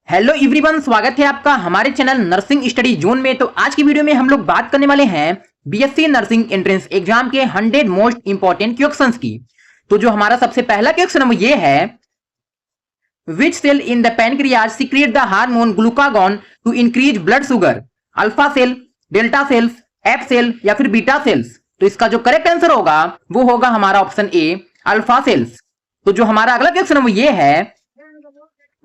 Hello everyone, स्वागत है आपका हमारे चैनल नर्सिंग स्टडी जोन में। तो आज की वीडियो में हम लोग बात करने वाले हैं बीएससी नर्सिंग एंट्रेंस एग्जाम के 100 मोस्ट इंपॉर्टेंट क्वेश्चंस की। तो जो हमारा सबसे पहला क्वेश्चन है वो ये है, which cell in the pancreas secrete the hormone glucagon to increase blood sugar? Alpha cell, delta cells, F cell या फिर बीटा सेल्स? तो इसका जो करेक्ट आंसर होगा वो होगा हमारा ऑप्शन ए, अल्फा सेल्स। तो जो हमारा अगला क्वेश्चन है वो ये है,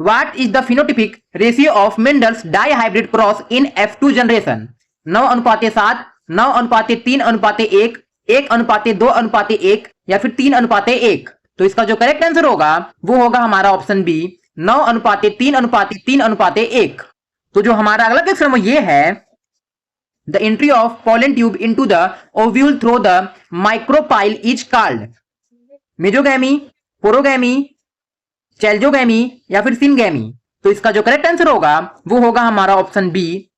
What is the phenotypic ratio of Mendel's dihybrid cross in F2 generation? 9:7, 9:3:1, 1:2:1 या फिर 3:1? तो इसका जो करेक्ट आंसर होगा वो होगा हमारा ऑप्शन बी, 9:3:3:1। तो जो हमारा अगला क्वेश्चन वो ये है, the entry of pollen tube into the ovule through the micropyle is called mesogamy, porogamy, chalazogamy या फिर सिनगैमी? तो इसका जो करेक्ट आंसर होगा वो होगा हमारा ऑप्शन बी,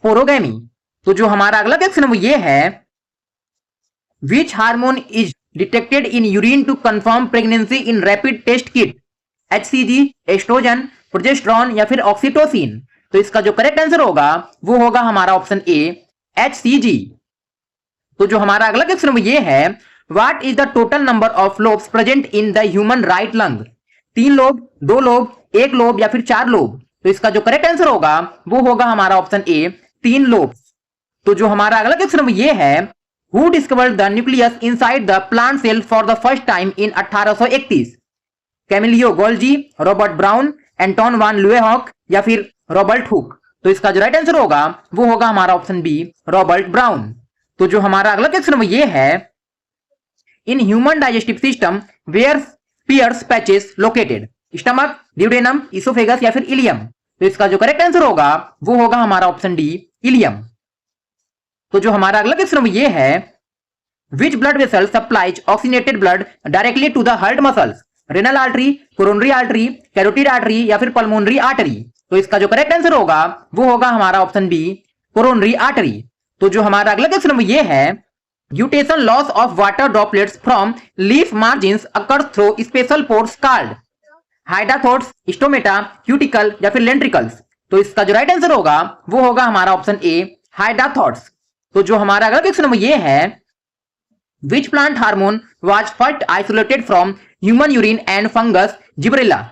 पोरोगैमी। तो जो हमारा अगला क्वेश्चन है वो ये है, which hormone is detected in urine to confirm pregnancy in rapid test kit? HCG, estrogen, progesterone या फिर ऑक्सीटोसिन? तो इसका जो करेक्ट आंसर होगा वो होगा हमारा ऑप्शन ए, एचसीजी। तो जो हमारा अगला क्वेश्चन है वो ये है, what is the total number of lobes present in the human right lung? 3 lobe, 2 lobe, 1 lobe या फिर 4 लोब? तो इसका जो करेक्ट आंसर होगा वो होगा हमारा ऑप्शन ए, 3 लोब। तो जो हमारा अगला क्वेश्चन ये है, who discovered the nucleus inside the plant cell for the first time in 1831? Camillo Golgi, Robert Brown, Anton van Leeuwenhoek या फिर रॉबर्ट हुक? तो इसका जो राइट आंसर होगा वो होगा हमारा ऑप्शन बी, रॉबर्ट ब्राउन। तो जो हमारा अगला क्वेश्चन ये है, in human digestive system where Peyer's patches located? Stomach, duodenum, oesophagus या फिर इलियम? तो इसका जो करेक्ट आंसर होगा वो होगा हमारा ऑप्शन डी, इलियम। तो जो हमारा अगला क्वेश्चन ये है, which blood vessel supplies oxygenated blood directly to the heart muscles? Renal artery, coronary artery, carotid artery या फिर पल्मोनरी आर्टरी? तो इसका जो करेक्ट आंसर होगा वो होगा हमारा ऑप्शन बी, कोरोनरी आर्टरी। तो जो हमारा अगला क्वेश्चन ये है, Mutation loss of water droplets from leaf margins occurs through special pores called hydatodes, stomata, cuticle या फिर lentricles? तो इसका जो राइट आंसर होगा वो होगा हमारा ऑप्शन ए, हाइडाथोड्स। तो जो हमारा अगला क्वेश्चन ये है, which plant hormone was first isolated from human urine and fungus Gibberella?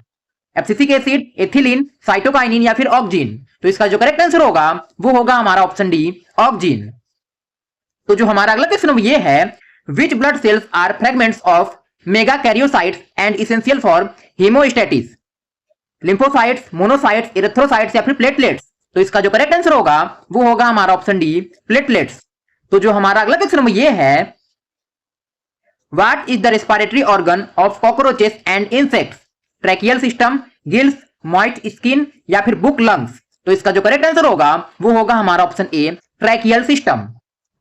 Abscisic acid, ethylene, cytokinin या फिर ऑक्जीन? तो इसका जो करेक्ट आंसर होगा वो होगा हमारा ऑप्शन डी, ऑक्जीन। तो जो हमारा अगला क्वेश्चन ये है, which blood cells are fragments of megakaryocytes and essential for hemostasis? Lymphocytes, monocytes, erythrocytes या फिर प्लेटलेट्स? तो इसका जो करेक्ट आंसर होगा वो होगा हमारा ऑप्शन डी, प्लेटलेट्स। तो जो हमारा अगला क्वेश्चन ये है, what is the respiratory organ of cockroaches and insects? Tracheal system, gills, moist skin या फिर बुक लंग्स? तो इसका जो करेक्ट आंसर होगा वो होगा हमारा ऑप्शन ए, ट्रैकियल सिस्टम।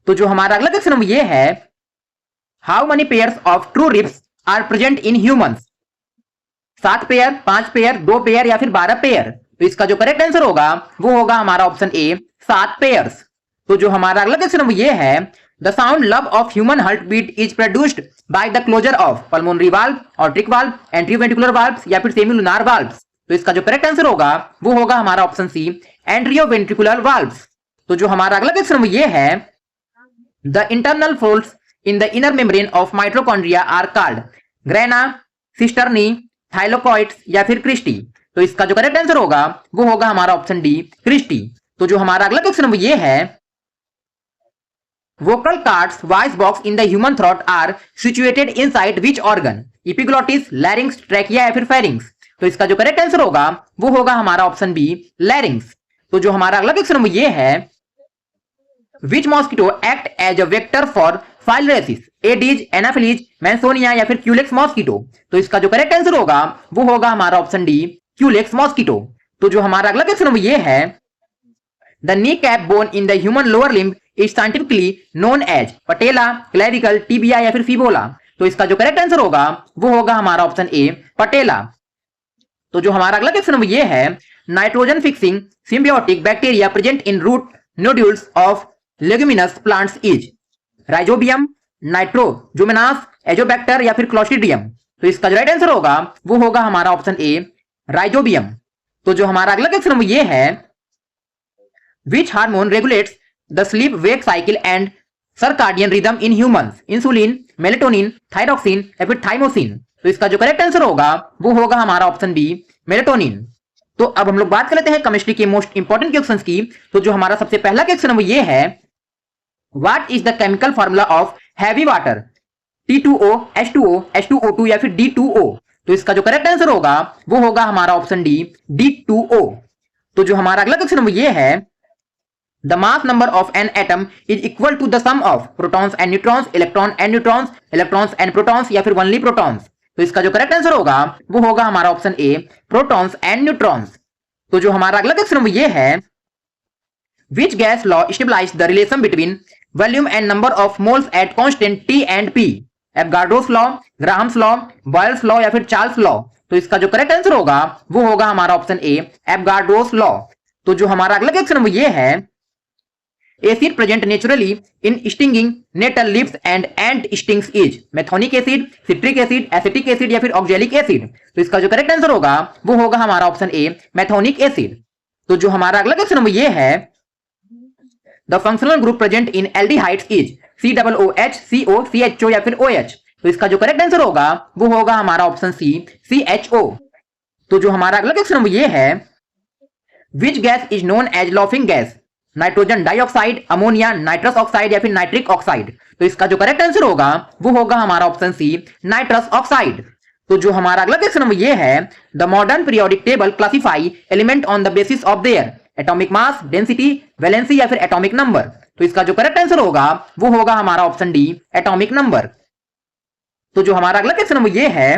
तो जो हमारा अगला क्वेश्चन ये है, how many pairs of true ribs are present in humans? 7 pair, 5 pair, 2 pair या फिर 12 पेयर? तो इसका जो करेक्ट आंसर होगा वो होगा हमारा ऑप्शन ए, 7 पेयर्स। तो जो हमारा अगला क्वेश्चन ये है, the sound lub of human heart beat is produced by the closure of pulmonary valve, aortic valve, atrioventricular valves या फिर सेमिलुनार वाल्व्स? तो इसका जो करेक्ट आंसर होगा वो होगा हमारा ऑप्शन सी, एंट्रियोवेंट्रिकुलर वाल्व्स। तो जो हमारा अगला क्वेश्चन ये है, the internal folds in the inner membrane of mitochondria are called grana, cisternae, thylakoids या फिर क्रिस्टी? तो इसका जो करेक्ट आंसर होगा वो होगा हमारा ऑप्शन डी, क्रिस्टी। तो जो हमारा अगला क्वेश्चन ये है, vocal cords voice box in the human throat are situated inside which organ? epiglottis, larynx, trachea या फिर pharynx? तो इसका जो करेक्ट आंसर होगा वो होगा हमारा ऑप्शन बी, larynx। तो जो हमारा अगला क्वेश्चन ये है, Which mosquito act as a vector for filariasis? Aedes, Anopheles, Mansonia या फिर क्यूलेक्स मॉस्किटो? तो इसका जो करेक्ट आंसर होगा वो होगा हमारा ऑप्शन डी, क्यूलेक्स मॉस्किटो। तो जो हमारा अगला क्वेश्चन ये है, the knee cap bone in the human lower limb is scientifically known as patella, clavicle, tibia या फिर फिबोला? तो इसका जो करेक्ट आंसर होगा वो होगा हमारा ऑप्शन ए, पटेला। तो जो हमारा अगला क्वेश्चन ये है, nitrogen fixing symbiotic bacteria present in root nodules of leguminous plants is rhizobium, nitrosomonas, azotobacter या फिर क्लोस्ट्रिडियम? तो इसका जो राइट आंसर होगा वो होगा हमारा ऑप्शन ए, राइजोबियम। तो जो हमारा अगला क्वेश्चन वो ये है, which hormone regulates the sleep wake cycle and circadian rhythm in humans? Insulin, melatonin, thyroxine या फिर थाइमोसिन? तो इसका जो करेक्ट आंसर होगा वो होगा हमारा ऑप्शन बी, मेलेटोनिन। तो अब हम लोग बात कर लेते हैं केमिस्ट्री के मोस्ट इंपॉर्टेंट क्वेश्चंस की। तो जो हमारा सबसे पहला क्वेश्चन वो ये है, what is the chemical formula of heavy water? T2O, H2O, H2O2 या फिर D2O? तो इसका जो करेक्ट आंसर होगा वो होगा हमारा ऑप्शन डी, D2O। तो जो हमारा अगला क्वेश्चन वो ये है, the mass number of an atom is equal to the sum of protons and neutrons, electron and neutrons, electrons and protons या फिर ओनली प्रोटॉन्स? तो इसका जो करेक्ट आंसर होगा वो होगा हमारा option A, protons and neutrons. तो जो हमारा अगला क्वेश्चन वो ये है, which gas law established the relation between volume and number of moles at constant T and P? Avogadro's law, Graham's law, Boyle's law या फिर चार्ल्स लॉ? तो इसका जो करेक्ट आंसर होगा वो होगा हमारा ऑप्शन ए, एवगाड्रोस लॉ। तो जो हमारा अगला क्वेश्चन वो ये है, acid present naturally in stinging nettle leaves and ant stings is methanoic acid, citric acid, acetic acid या फिर ऑक्जेलिक एसिड? तो इसका जो करेक्ट आंसर होगा वो होगा हमारा ऑप्शन ए, मेथोनिक एसिड। तो जो हमारा अगला क्वेश्चन वो ये है, the functional group present in aldehydes is COOH, CO, CHO या फिर OH? तो इसका जो करेक्ट आंसर होगा वो होगा हमारा ऑप्शन सी, CHO। तो जो हमारा अगला क्वेश्चन वो ये है, which gas is known as laughing gas? Nitrogen dioxide, ammonia, nitrous oxide या फिर नाइट्रिक ऑक्साइड? तो इसका जो करेक्ट आंसर होगा वो होगा हमारा ऑप्शन सी, नाइट्रस ऑक्साइड। तो जो हमारा अगला क्वेश्चन वो ये है, the modern periodic table classify element on the basis of their atomic mass, density, valency या फिर एटॉमिक नंबर? तो इसका जो करेक्ट आंसर होगा वो होगा हमारा ऑप्शन डी, एटॉमिक नंबर। तो जो हमारा अगला क्वेश्चन वो ये है,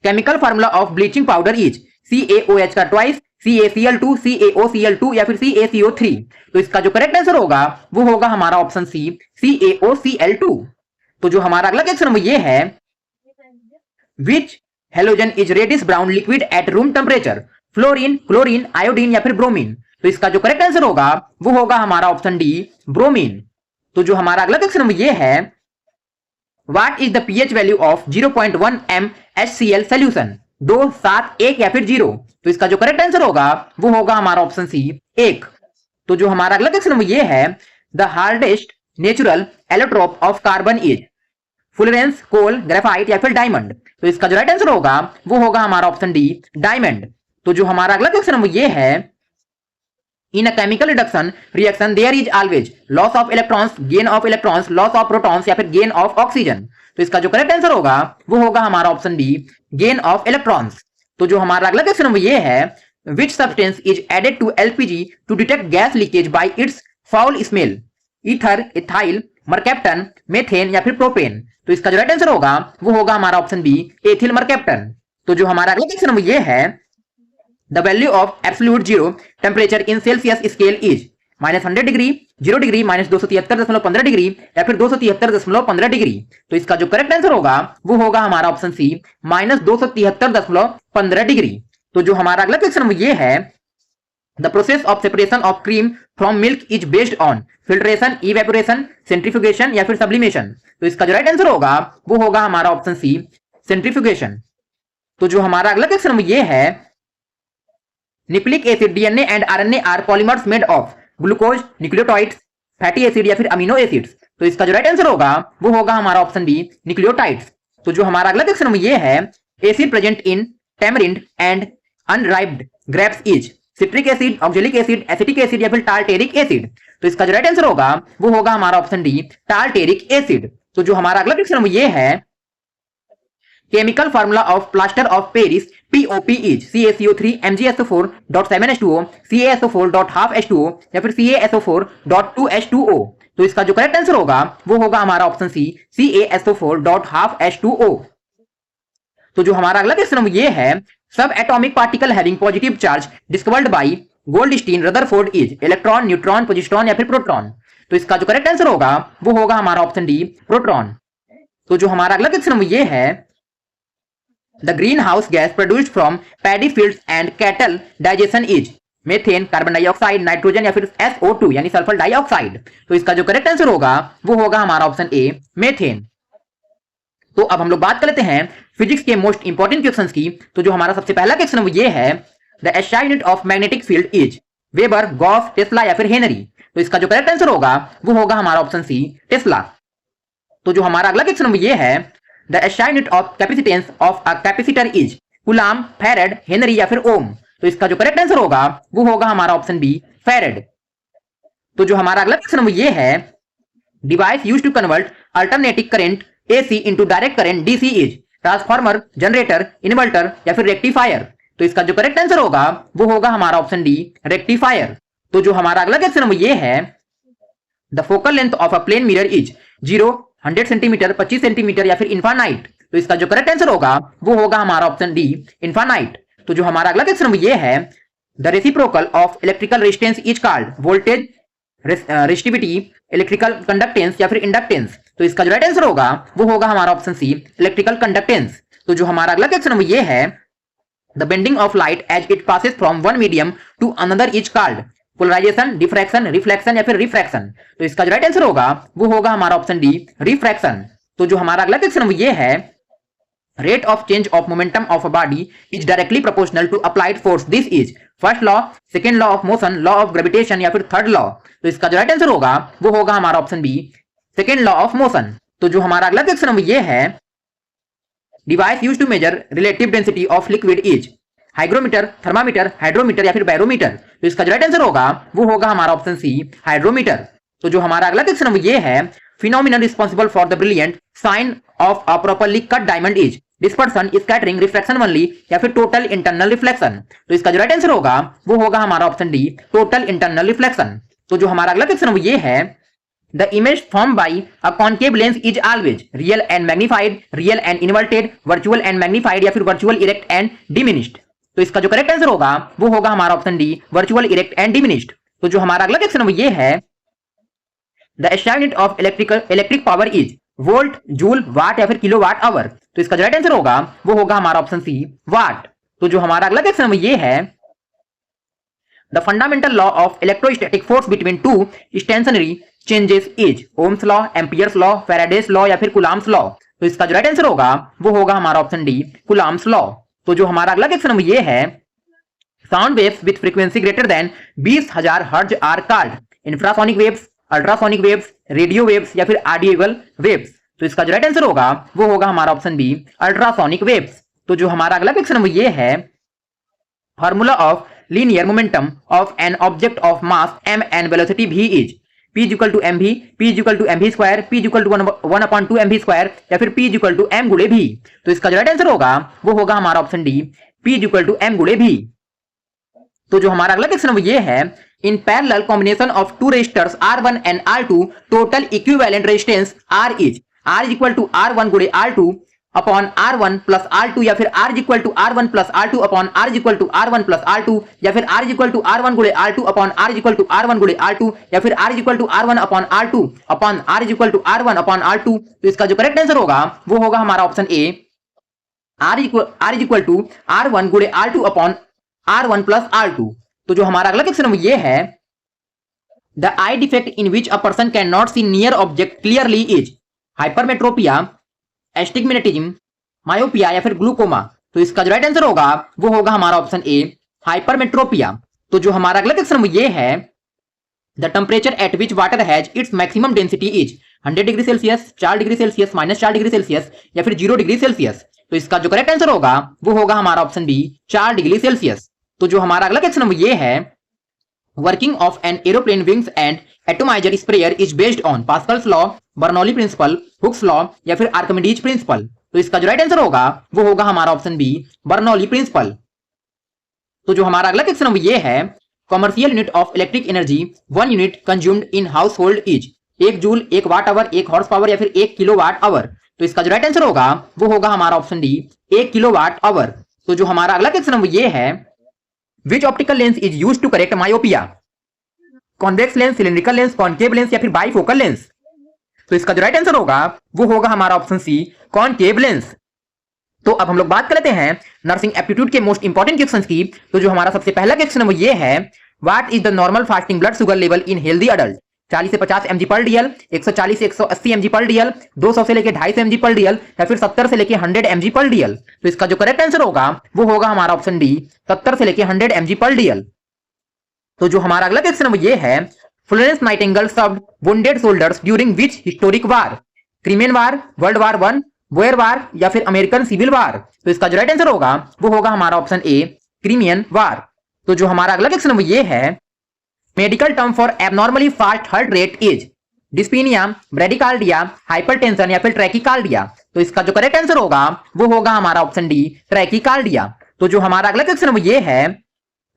chemical formula of bleaching powder is CaOH का ट्वाइस, CaCl2, CaOCl2 या फिर CaCO3? तो इसका जो करेक्ट आंसर होगा वो होगा हमारा ऑप्शन सी, CaOCl2। तो जो हमारा अगला क्वेश्चन वो ये है, which halogen is reddish brown liquid at room temperature? Fluorine, chlorine, iodine या फिर ब्रोमीन? तो इसका जो करेक्ट आंसर होगा वो होगा हमारा ऑप्शन डी, ब्रोमीन। तो जो हमारा अगला क्वेश्चन ये है, what is the pH value of 0.1 MHCl solution? 2, 7, 1 या फिर 0? तो इसका जो करेक्ट आंसर होगा वो होगा हमारा ऑप्शन सी, 1। तो जो हमारा अगला क्वेश्चन ये है, the hardest natural allotrope of carbon is fullerenes, coal, graphite या फिर डायमंड? तो इसका जो राइट आंसर होगा वो होगा हमारा ऑप्शन डी, डायमंड। तो जो हमारा अगला क्वेश्चन वो ये है, in a chemical reduction reaction there is always loss of electrons, gain of electrons, loss of protons या फिर गेन ऑफ ऑक्सीजन? तो इसका जो करेक्ट आंसर होगा वो होगा हमारा option D, gain of electrons. तो जो हमारा अगला क्वेश्चन वो ये है, which substance is added to LPG to detect gas leakage by its foul smell? Ether, ethyl, mercaptan, methane या फिर प्रोपेन? तो इसका जो राइट आंसर होगा वो होगा हमारा ऑप्शन बी, एथिल मरकैप्टन। तो जो हमारा अगला क्वेश्चन वो ये है, the value of absolute zero temperature in Celsius scale is -100 degree, 0 degree, -273.15 degree या फिर 273.15 डिग्री? तो इसका जो करेक्ट आंसर होगा वो होगा हमारा ऑप्शन सी, -273.15 डिग्री। तो जो हमारा अगला क्वेश्चन ये है, the process of separation of cream from milk is based on filtration, evaporation, centrifugation या फिर सब्लिमेशन? तो इसका जो राइट आंसर होगा वो होगा हमारा ऑप्शन सी, सेंट्रीफ्यूगेशन। तो जो हमारा अगला क्वेश्चन ये है, nucleic acid, DNA and RNA are polymers made of glucose, nucleotides, fatty acid या फिर अमीनो एसिड्स? तो इसका जो राइट आंसर होगा वो होगा हमारा ऑप्शन बी, न्यूक्लियोटाइड्स। तो जो हमारा अगला क्वेश्चन ये है, acid present in tamarind and अनराइप्ड grapes is citric acid, oxalic acid, acetic acid या फिर टार्टेरिक एसिड? तो इसका जो राइट आंसर होगा वो होगा हमारा ऑप्शन डी, टार्टेरिक एसिड। तो जो हमारा अगला क्वेश्चन ये है, chemical formula of plaster of Paris POP is CaCO3 MgSO4.7H2O, CaSO4.half H2O या फिर CaSO4.2H2O? तो इसका जो करेक्ट आंसर होगा वो होगा हमारा ऑप्शन सी, CaSO4.half H2O। तो जो हमारा अगला क्वेश्चन ये है, सब atomic particle having positive charge discovered by Goldstein Rutherford is electron, neutron, positron या फिर प्रोटॉन? तो इसका जो करेक्ट आंसर होगा वो होगा हमारा ऑप्शन डी, प्रोटॉन। तो जो हमारा अगला क्वेश्चन ये है, the greenhouse gas produced from paddy fields and cattle digestion is methane, carbon dioxide, nitrogen या फिर SO2 यानी सल्फर डाइऑक्साइड? तो इसका जो करेक्ट आंसर होगा वो होगा हमारा ऑप्शन ए, मेथेन। तो अब हम लोग बात कर लेते हैं फिजिक्स के मोस्ट इंपॉर्टेंट क्वेश्चंस की। तो जो हमारा सबसे पहला क्वेश्चन वो ये है, the SI unit of magnetic field is weber, Gauss, Tesla या फिर हेनरी। तो इसका जो करेक्ट आंसर होगा वो होगा हमारा ऑप्शन सी, टेस्ला। तो जो हमारा अगला क्वेश्चन ये है, the SI unit of capacitance of a capacitor is coulomb, farad, Henry या फिर ओम। तो इसका जो करेक्ट आंसर होगा वो होगा हमारा ऑप्शन बी, फैराड। तो जो हमारा अगला क्वेश्चन ये है, device used to convert alternating current AC into direct current DC is transformer, generator, inverter या फिर रेक्टिफायर। तो इसका जो करेक्ट आंसर होगा वो होगा हमारा ऑप्शन डी, रेक्टिफायर। तो जो हमारा अगला क्वेश्चन ये है, the focal length of a plane mirror is 0, 100 centimetre, 25 centimetre या फिर इनफाइनाइट। तो इसका जो करेक्ट आंसर होगा वो होगा हमारा ऑप्शन डी, इनफाइनाइट। तो जो हमारा अगला क्वेश्चन ये है, the reciprocal of electrical resistance is called voltage, resistivity, electrical conductance या फिर इंडक्टेंस। तो इसका जो राइट आंसर होगा वो होगा हमारा ऑप्शन सी, इलेक्ट्रिकल कंडक्टेंस। तो जो हमारा अगला क्वेश्चन ये है, the bending of light as it passes from one medium to another is called polarisation, diffraction, reflection या फिर रिफ्रैक्शन। तो इसका जो राइट आंसर होगा वो होगा हमारा ऑप्शन डी, रिफ्रैक्शन। तो जो हमारा अगला क्वेश्चन ये है, rate of change of momentum of a body is directly proportional to applied force. This is first law, second law of motion, law of gravitation या फिर third law। तो इसका जो राइट आंसर होगा वो होगा हमारा option B, second law of motion. तो जो हमारा अगला क्वेश्चन ये है, device used to measure relative density of liquid is hygrometer, thermometer, hydrometer या फिर बैरोमीटर। तो इसका जो राइट आंसर होगा वो होगा हमारा ऑप्शन सी, हाइड्रोमीटर। तो जो हमारा अगला क्वेश्चन ये है, phenomenon responsible for the brilliant sign of a properly cut diamond is dispersion, scattering, refraction only या फिर total internal reflection। तो इसका जो राइट आंसर होगा वो होगा हमारा option D, total internal reflection। तो जो हमारा अगला क्वेश्चन ये है, the image formed by a concave lens is always real and magnified, real and inverted, virtual and magnified या फिर virtual erect and diminished। तो इसका जो करेक्ट आंसर होगा वो होगा हमारा option D, virtual erect and diminished। तो जो हमारा अगला क्वेश्चन ये है, the SI unit of electric power is volt, joule, watt या फिर किलोवाट आवर। तो इसका जो राइट आंसर होगा वो होगा हमारा ऑप्शन सी, वाट। तो जो हमारा अगला क्वेश्चन ये है, the fundamental law of electrostatic force between two stationary changes is Ohm's law, Ampere's law, Faraday's law या फिर कूलम्ब्स लॉ। तो इसका जो राइट आंसर होगा वो होगा हमारा ऑप्शन डी, कूलम्ब्स लॉ। तो जो हमारा अगला क्वेश्चन ये है, sound waves with frequency greater than 20,000 hertz are called infrasonic waves, ultrasonic waves, radio waves या फिर ऑडियोबल वेव्स। तो इसका जो राइट आंसर होगा वो होगा हमारा ऑप्शन बी, अल्ट्रासोनिक वेव्स। तो जो हमारा अगला क्वेश्चन ये है, formula of linear momentum of an object of mass m and velocity v is p is equal to mv, p is equal to mv square, p is equal to 1/2 mv square या फिर p is equal to m गुणे v। तो इसका जो right answer होगा वो होगा हमारा option D, p is equal to m गुणे v। तो जो हमारा अगला क्वेश्चन ये है, in parallel combination of two resistors R1 and R2 total equivalent resistance R is equal to R1 गुणे R2 upon R1 plus R2 या फिर R is equal to R1 plus R2 upon R is equal to R1 plus R2 या फिर R is equal to R1 गुणे R2 upon R is equal to R1 गुणे R2 या फिर R is equal to R1 upon R2 upon R is equal to R1 upon R2। तो इसका जो correct answer होगा वो होगा हमारा option A, R is equal to R1 गुणे R2 upon R1 plus R2। तो जो हमारा अगला क्वेश्चन ये है, the eye defect in which a person can not see near object clearly is hypermetropia, astigmatism, myopia या फिर ग्लूकोमा। तो इसका जो राइट आंसर होगा वो होगा हमारा ऑप्शन ए, हाइपरमेट्रोपिया। तो जो हमारा अगला क्वेश्चन ये है, the temperature at which water has its maximum density is 100 degree Celsius, 4 degree Celsius, -4 degree Celsius या फिर 0 डिग्री सेल्सियस। तो इसका जो करेक्ट आंसर होगा वो होगा हमारा ऑप्शन बी, 4 डिग्री सेल्सियस। तो जो हमारा अगला क्वेश्चन ये है, working of an aeroplane wings and atomiser sprayer is based on Pascal's law, Bernoulli principle, Hooke's law या फिर आर्किमिडीज प्रिंसिपल। तो इसका जो राइट आंसर होगा वो होगा हमारा ऑप्शन बी, बर्नौली प्रिंसिपल। तो जो हमारा अगला क्वेश्चन ये है, commercial unit of electric energy 1 unit consumed in household is 1 joule, 1 watt hour, 1 horsepower या फिर 1 किलोवाट आवर। तो इसका जो राइट आंसर होगा वो होगा हमारा ऑप्शन डी, 1 किलोवाट आवर। तो जो हमारा अगला क्वेश्चन ये है, Which optical lens is used to correct myopia? Convex lens, cylindrical lens, concave lens या फिर bifocal lens? तो इसका जो राइट आंसर होगा वो होगा हमारा ऑप्शन सी, कॉनकेव लेंस। तो अब हम लोग बात कर लेते हैं नर्सिंग एप्टीट्यूड के मोस्ट इंपॉर्टेंट क्वेश्चंस की। तो जो हमारा सबसे पहला क्वेश्चन वो ये है, what is the normal fasting blood sugar level in healthy adult? 40 से 50 mg पर dl, 140 से 180 mg पर dl, 200 से लेके 250 mg पर dl या फिर 70 से लेके 100 mg पर dl। तो इसका जो करेक्ट आंसर होगा वो होगा हमारा ऑप्शन डी, 70 से लेके 100 mg पर dl। तो जो हमारा अगला क्वेश्चन है वो ये है, Florence Nightingale served wounded soldiers during which historic war? Crimean war, world war 1, Boyer वार या फिर अमेरिकन सिविल वार? तो इसका जो राइट आंसर होगा वो होगा हमारा ऑप्शन ए, क्रीमियन वार। तो जो हमारा अगला क्वेश्चन है वो ये है, medical term for abnormally fast heart rate is dyspnoea, bradycardia, hypertension या फिर ट्रैकीकार्डिया? तो इसका जो करेक्ट आंसर होगा वो होगा हमारा ऑप्शन डी, ट्रैकीकार्डिया। तो जो हमारा अगला क्वेश्चन है वो ये है,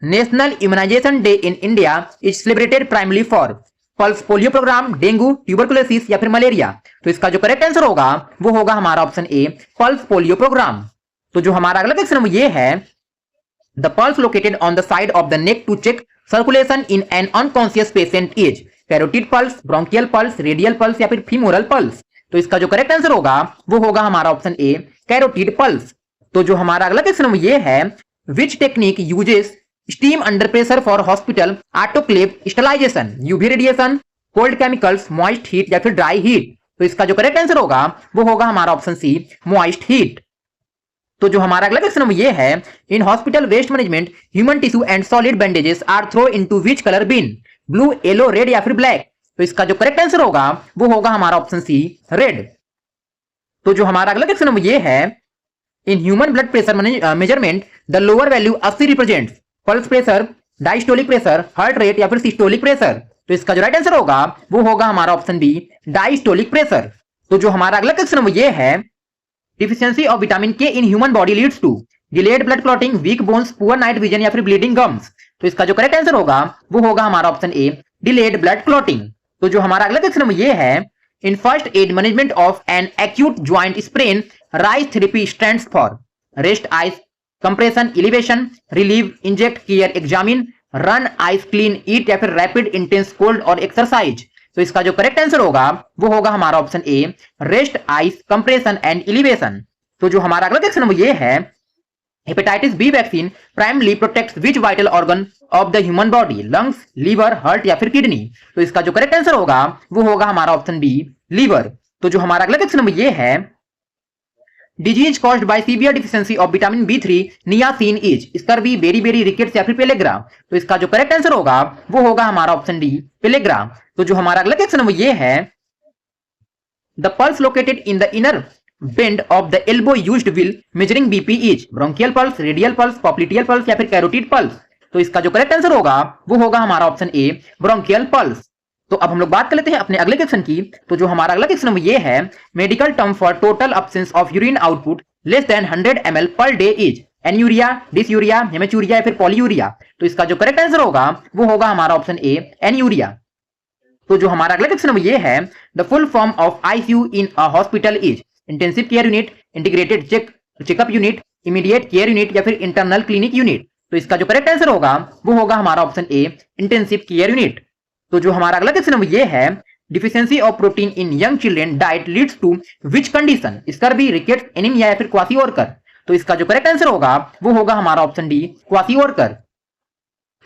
national immunisation day in India is celebrated primarily for pulse polio programme, dengue, tuberculosis या फिर मलेरिया? तो इसका जो करेक्ट आंसर होगा वो होगा हमारा option A, pulse polio programme. तो जो हमारा अगला क्वेश्चन है वो ये है, the pulse located on the side of the neck to check circulation in an unconscious patient is carotid pulse, bronchial pulse, radial pulse या फिर फीमोरल पल्स? तो इसका जो करेक्ट आंसर होगा वो होगा हमारा ऑप्शन ए, कैरोटिड पल्स। तो जो हमारा अगला क्वेश्चन है वो ये है, which technique uses steam under pressure for hospital autoclave sterilisation? UV radiation, cold chemicals, moist heat या फिर ड्राई हीट? तो इसका जो करेक्ट आंसर होगा वो होगा हमारा ऑप्शन सी, मॉइस्ट हीट। तो जो हमारा अगला क्वेश्चन ये है, in hospital waste management human tissue and solid bandages are throw into which colour bin? Blue, yellow, red या फिर ब्लैक? तो इसका जो करेक्ट आंसर होगा वो होगा हमारा ऑप्शन सी, रेड। तो जो हमारा अगला क्वेश्चन ये है, in human blood pressure measurement the lower value 80 represents pulse pressure, diastolic pressure, heart rate या फिर सिस्टोलिक प्रेशर? तो इसका जो राइट आंसर होगा वो होगा हमारा ऑप्शन बी, डायस्टोलिक प्रेशर। तो जो हमारा अगला क्वेश्चन ये है, deficiency of vitamin K in human body leads to delayed blood clotting, weak bones, poor night vision या फिर ब्लीडिंग गम्स? तो इसका जो करेक्ट आंसर होगा वो होगा हमारा option A, delayed blood clotting. तो जो हमारा अगला क्वेश्चन ये है, in first aid management of an acute joint sprain RICE therapy stands for rest, ice compression, elevation, relieve, inject, care, examine, run, ice clean, eat या फिर rapid intense cold और exercise? तो इसका जो करेक्ट आंसर होगा वो होगा हमारा option A, rest, ice compression and elevation. तो जो हमारा अगला क्वेश्चन ये है, hepatitis B vaccine primarily protects which vital organ of the human body? Lungs, liver, heart या फिर किडनी? तो इसका जो करेक्ट आंसर होगा वो होगा हमारा ऑप्शन बी, लीवर। तो जो हमारा अगला क्वेश्चन ये है, disease caused by severe deficiency of vitamin बी3 niacin is scurvy, beriberi rickets या फिर पेलेग्रा? तो इसका जो करेक्ट आंसर होगा वो होगा हमारा ऑप्शन डी, पेलेग्रा। तो जो हमारा अगला क्वेश्चन ये है, the pulse located in the inner bend of the elbow used will measuring BP is bronchial pulse, radial pulse, popliteal pulse या फिर कैरोटिड पल्स? तो इसका जो करेक्ट आंसर होगा वो होगा हमारा ऑप्शन ए, ब्रोंकियल पल्स। तो अब हम लोग बात कर लेते हैं अपने अगले क्वेश्चन की। तो जो हमारा अगला क्वेश्चन ये है, medical term for total absence of urine output less than 100 ml per day is anuria, dysuria, haematuria या फिर पॉलीयूरिया? तो इसका जो करेक्ट आंसर होगा वो होगा हमारा ऑप्शन ए, एन्यूरिया। तो जो हमारा अगला क्वेश्चन ये है, the full form of ICU in a hospital is intensive care unit, integrated checkup unit, immediate care unit या फिर इंटरनल क्लिनिक यूनिट? तो इसका जो करेक्ट आंसर होगा वो होगा हमारा option A, intensive care unit. तो जो हमारा अगला क्वेश्चन ये है, deficiency of protein in young children diet leads to which condition? Scurvy, rickets, anaemia या फिर क्वाशियोरकर? तो इसका जो करेक्ट आंसर होगा वो होगा हमारा ऑप्शन डी, क्वाशियोरकर।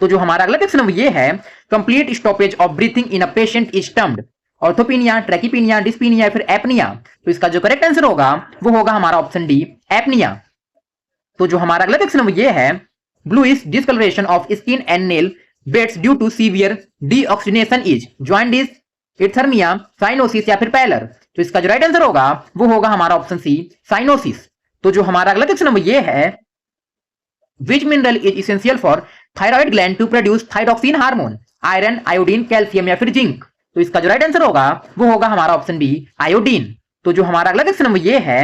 तो जो हमारा अगला क्वेश्चन ये है, complete stoppage of breathing in a patient is termed orthopnoea, tachypnoea, dyspnoea या फिर एपनिया? तो इसका जो करेक्ट आंसर होगा वो होगा हमारा ऑप्शन डी, एपनिया। तो जो हमारा अगला क्वेश्चन ये है, bluish discoloration of skin and nail beds due to severe deoxygenation is jaundice, hypothermia, cyanosis या फिर पैलर? तो इसका जो राइट आंसर होगा वो होगा हमारा ऑप्शन सी, साइनोसिस। तो जो हमारा अगला क्वेश्चन ये है, which mineral is essential for thyroid gland to produce thyroxine hormone? Iron, iodine, calcium या फिर जिंक? तो इसका जो राइट आंसर होगा वो होगा हमारा ऑप्शन बी, आयोडीन। तो जो हमारा अगला क्वेश्चन ये है,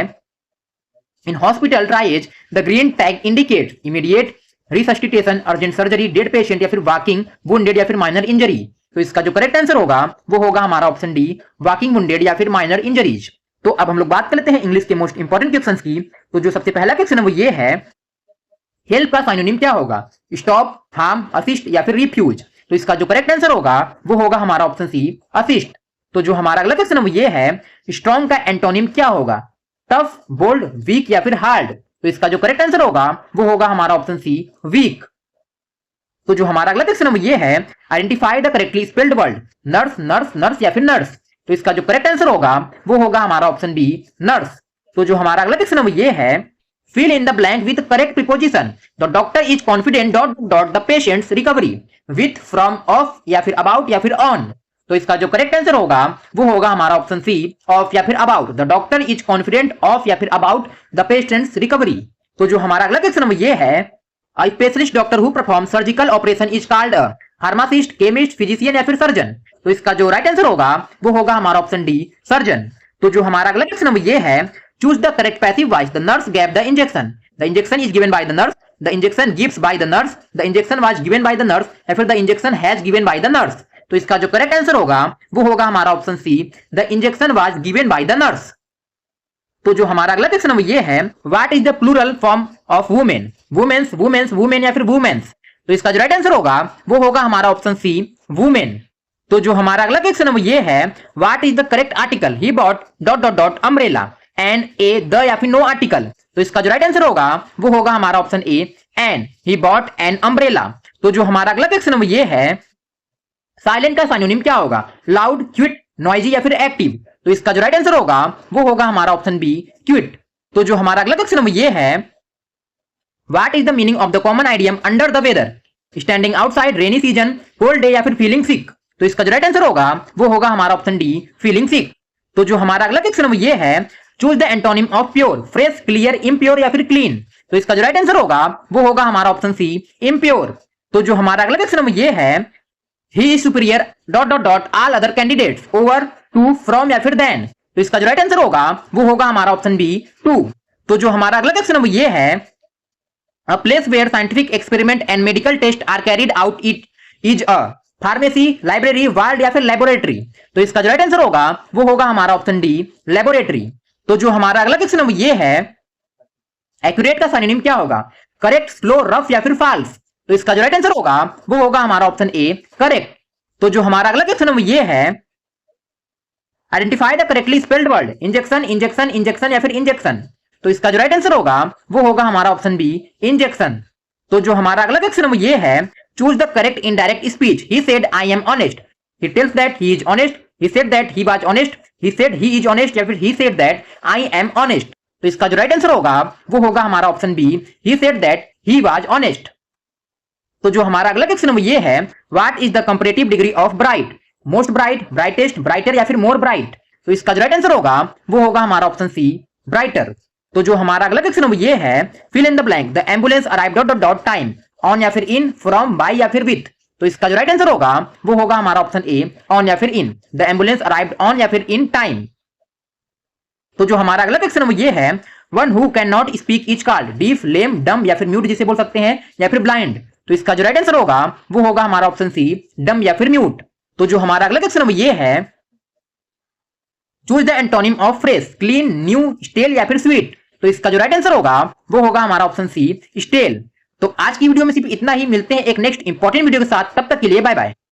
in hospital triage the green tag indicate immediate resuscitation, urgent surgery, dead patient या फिर वॉकिंग वुंडेड या फिर माइनर इंजरी? तो इसका जो करेक्ट आंसर होगा वो होगा हमारा ऑप्शन डी, वॉकिंग वुंडेड या फिर माइनर इंजरीज। तो अब हम लोग बात कर लेते हैं इंग्लिश के मोस्ट इंपॉर्टेंट क्वेश्चंस की। तो जो सबसे पहला क्वेश्चन है वो ये है, हेल्प का साइनोनिम क्या होगा? स्टॉप, हार्म, असिस्ट या फिर रिफ्यूज? तो इसका जो करेक्ट आंसर होगा वो होगा हमारा ऑप्शन सी, असिस्ट। तो जो हमारा अगला क्वेश्चन है वो ये है, स्ट्रॉन्ग का एंटोनिम क्या होगा? टफ, बोल्ड, वीक या फिर हार्ड? तो इसका जो करेक्ट आंसर होगा वो होगा हमारा ऑप्शन सी, वीक। तो जो हमारा अगला क्वेश्चन है ये है identify the correctly spelled word nurse nurse nurse या फिर नर्स। तो इसका जो करेक्ट आंसर होगा वो होगा हमारा ऑप्शन बी नर्स। तो जो हमारा अगला क्वेश्चन है ये है fill in the blank with correct preposition. The doctor is confident dot the patient's recovery with from of या फिर about या फिर on। तो इसका जो करेक्ट आंसर होगा वो होगा हमारा ऑप्शन सी ऑफ या फिर about. The doctor is confident of या फिर अबाउट द पेशेंट्स रिकवरी। तो जो हमारा अगला क्वेश्चन ये है a specialist doctor who perform surgical operation is called a pharmacist, chemist, physician या फिर सर्जन। तो इसका जो राइट आंसर होगा वो होगा हमारा ऑप्शन डी सर्जन। तो जो हमारा अगला क्वेश्चन ये है choose the correct passive voice. The nurse gave the injection. The injection is given by the nurse. The injection gives by the nurse. The injection was given by the nurse. या फिर the injection has given by the nurse. तो इसका जो correct answer होगा वो होगा हमारा option C the injection was given by the nurse। तो जो हमारा अगला क्वेश्चन ये है what is the plural form of women? Women's, women's, women या फिर women's। तो इसका जो राइट आंसर होगा वो होगा हमारा ऑप्शन सी women। तो जो हमारा अगला क्वेश्चन ये है what is the correct article? He bought dot dot dot umbrella an a the या फिर नो आर्टिकल। तो इसका जो राइट आंसर होगा वो होगा हमारा option A an he bought an umbrella. तो जो हमारा अगला क्वेश्चन ये है साइलेंट का सिनोनिम क्या होगा? लाउड, क्विट, नॉइजी या फिर एक्टिव। तो इसका जो राइट आंसर होगा वो होगा हमारा ऑप्शन बी क्विट। तो जो हमारा अगला क्वेश्चन ये है what is the meaning of the common idiom under the weather? Standing outside, rainy season, cold day या फिर फीलिंग सिक। तो इसका जो राइट आंसर होगा वो होगा हमारा ऑप्शन डी फीलिंग सिक। तो जो हमारा अगला क्वेश्चन ये है choose the antonym of pure, fresh, clear, impure या फिर क्लीन। तो इसका जो राइट आंसर होगा वो होगा हमारा ऑप्शन सी इम्प्योर। तो जो हमारा अगला क्वेश्चन ये है he is superior dot dot dot all other candidates over, to, from या फिर देन। तो इसका जो राइट आंसर होगा वो होगा हमारा ऑप्शन बी टू। तो जो हमारा अगला क्वेश्चन ये है a place where scientific experiment and medical test are carried out it is a pharmacy, library, ward या फिर लेबोरेटरी। तो इसका जो राइट आंसर होगा वो होगा हमारा ऑप्शन डी लेबोरेटरी। तो जो हमारा अगला क्वेश्चन ये है एक्यूरेट का सिनोनिम क्या होगा? करेक्ट, स्लो, रफ या फिर फॉल्स। तो इसका जो राइट आंसर होगा वो होगा हमारा ऑप्शन ए करेक्ट। तो जो हमारा अगला क्वेश्चन ये है identify the correctly spelled word injection, injection, injection या फिर इंजेक्शन। तो इसका जो राइट आंसर होगा वो होगा हमारा ऑप्शन बी इंजेक्शन। तो जो हमारा अगला क्वेश्चन ये है choose the correct indirect speech. He said I am honest, he tells that he is honest, he said that he was honest, he said he is honest या फिर he said that I am honest। तो इसका जो right answer होगा वो होगा हमारा option B he said that he was honest। तो जो हमारा अगला क्वेश्चन ये है what is the comparative degree of bright? most bright, brightest, brighter या फिर more bright। तो इसका जो राइट आंसर होगा वो होगा हमारा ऑप्शन सी brighter। तो जो हमारा अगला क्वेश्चन ये है fill in the blank the ambulance arrived dot dot dot time on या फिर in, from, by या फिर with। तो इसका जो राइट आंसर होगा वो होगा हमारा ऑप्शन ए ऑन या फिर इन। द एम्बुलेंस अराइव्ड ऑन या फिर इन टाइम। तो जो हमारा अगला क्वेश्चन ये है one who can not speak is called deaf, lame, dumb या फिर म्यूट जिसे बोल सकते हैं या फिर ब्लाइंड। तो इसका जो राइट आंसर होगा वो होगा हमारा ऑप्शन सी डम या फिर म्यूट। तो जो हमारा अगला क्वेश्चन ये है choose the antonym of fresh, clean, new, stale या फिर स्वीट। तो इसका जो राइट आंसर होगा वो होगा हमारा ऑप्शन सी स्टेल। तो आज की वीडियो में सिर्फ इतना ही, मिलते हैं एक नेक्स्ट इंपॉर्टेंट वीडियो के साथ, तब तक के लिए बाय बाय।